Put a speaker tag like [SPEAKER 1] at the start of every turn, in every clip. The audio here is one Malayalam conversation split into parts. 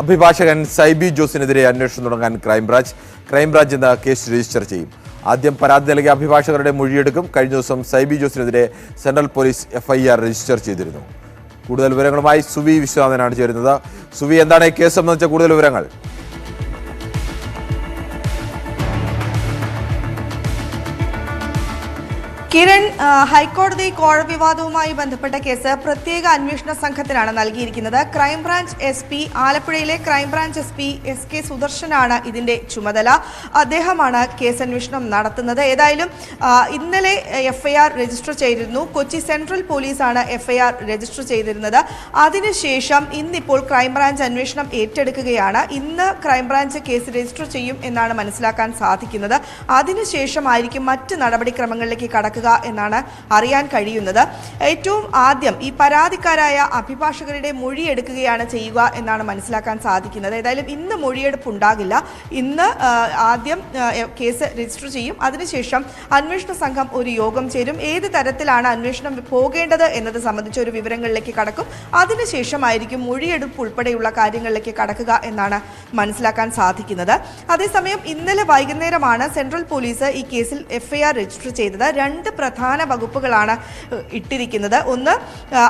[SPEAKER 1] അഭിഭാഷകൻ സൈബി ജോസിനെതിരെ അന്വേഷണം തുടങ്ങാൻ ക്രൈംബ്രാഞ്ച് ഇന്ന് കേസ് രജിസ്റ്റർ ചെയ്യും. ആദ്യം പരാതി നൽകിയ അഭിഭാഷകരുടെ മൊഴിയെടുക്കും. കഴിഞ്ഞ ദിവസം സൈബി ജോസിനെതിരെ സെൻട്രൽ പോലീസ് FIR രജിസ്റ്റർ ചെയ്തിരുന്നു. കൂടുതൽ വിവരങ്ങളുമായി സുവി വിശ്വനാഥനാണ് ചേരുന്നത്. സുവി, എന്താണ് ഈ കേസ് സംബന്ധിച്ച കൂടുതൽ വിവരങ്ങൾ?
[SPEAKER 2] കിരൺ, ഹൈക്കോടതി കോഴ വിവാദവുമായി ബന്ധപ്പെട്ട കേസ് പ്രത്യേക അന്വേഷണ സംഘത്തിനാണ് നൽകിയിരിക്കുന്നത്. ക്രൈംബ്രാഞ്ച് SP, ആലപ്പുഴയിലെ ക്രൈംബ്രാഞ്ച് SP SK സുദർശനാണ് ഇതിന്റെ ചുമതല. അദ്ദേഹമാണ് കേസ് അന്വേഷണം നടത്തുന്നത്. ഏതായാലും ഇന്നലെ FIR രജിസ്റ്റർ ചെയ്തിരുന്നു. കൊച്ചി സെൻട്രൽ പോലീസാണ് FIR രജിസ്റ്റർ ചെയ്തിരുന്നത്. അതിനുശേഷം ഇന്നിപ്പോൾ ക്രൈംബ്രാഞ്ച് അന്വേഷണം ഏറ്റെടുക്കുകയാണ്. ഇന്ന് ക്രൈംബ്രാഞ്ച് കേസ് രജിസ്റ്റർ ചെയ്യും എന്നാണ് മനസ്സിലാക്കാൻ സാധിക്കുന്നത്. അതിനുശേഷമായിരിക്കും മറ്റ് നടപടിക്രമങ്ങളിലേക്ക് കടക്കുക എന്നാണ് അറിയാൻ കഴിയുന്നത്. ഏറ്റവും ആദ്യം ഈ പരാതിക്കാരായ അഭിഭാഷകരുടെ മൊഴിയെടുക്കുകയാണ് ചെയ്യുക എന്നാണ് മനസ്സിലാക്കാൻ സാധിക്കുന്നത്. ഏതായാലും ഇന്ന് മൊഴിയെടുപ്പ് ഉണ്ടാകില്ല. ഇന്ന് ആദ്യം കേസ് രജിസ്റ്റർ ചെയ്യും. അതിനുശേഷം അന്വേഷണ സംഘം ഒരു യോഗം ചേരും. ഏത് തരത്തിലാണ് അന്വേഷണം പോകേണ്ടത് എന്നത് സംബന്ധിച്ച ഒരു വിവരങ്ങളിലേക്ക് കടക്കും. അതിനുശേഷമായിരിക്കും മൊഴിയെടുപ്പ് ഉൾപ്പെടെയുള്ള കാര്യങ്ങളിലേക്ക് കടക്കുക എന്നാണ് മനസ്സിലാക്കാൻ സാധിക്കുന്നത്. അതേസമയം ഇന്നലെ വൈകുന്നേരമാണ് സെൻട്രൽ പോലീസ് ഈ കേസിൽ FIR രജിസ്റ്റർ ചെയ്തത്. രണ്ട് പ്രധാന വകുപ്പുകളാണ് ഇട്ടിരിക്കുന്നത്. ഒന്ന്,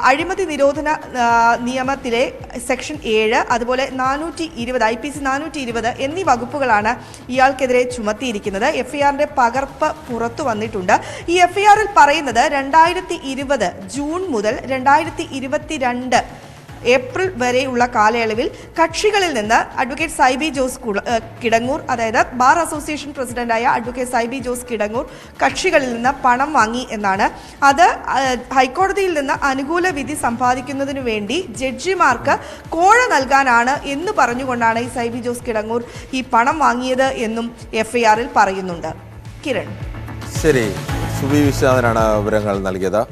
[SPEAKER 2] അഴിമതി നിരോധന നിയമത്തിലെ സെക്ഷൻ 7, അതുപോലെ 420 IPC 420 എന്നീ വകുപ്പുകളാണ് ഇയാൾക്കെതിരെ ചുമത്തിയിരിക്കുന്നത്. FIRന്റെ പകർപ്പ് പുറത്തു വന്നിട്ടുണ്ട്. ഈ FIRൽ പറയുന്നത് 2020 ജൂൺ മുതൽ 2022 ഏപ്രിൽ വരെയുള്ള കാലയളവിൽ കക്ഷികളിൽ നിന്ന് അഡ്വക്കേറ്റ് സൈബി ജോസ് കിടങ്ങൂർ, അതായത് ബാർ അസോസിയേഷൻ പ്രസിഡന്റായ അഡ്വക്കേറ്റ് സൈബി ജോസ് കിടങ്ങൂർ കക്ഷികളിൽ നിന്ന് പണം വാങ്ങി എന്നാണ്. അത് ഹൈക്കോടതിയിൽ നിന്ന് അനുകൂല വിധി സമ്പാദിക്കുന്നതിനു വേണ്ടി ജഡ്ജിമാർക്ക് കോഴ നൽകാനാണ് എന്ന് പറഞ്ഞുകൊണ്ടാണ് ഈ സൈബി ജോസ് കിടങ്ങൂർ ഈ പണം വാങ്ങിയത് എന്നും FIRൽ പറയുന്നുണ്ട്. കിരൺ,
[SPEAKER 1] ശരി, സുവി വിശ്വനാഥനാണ് വിവരങ്ങൾ നൽകിയത്.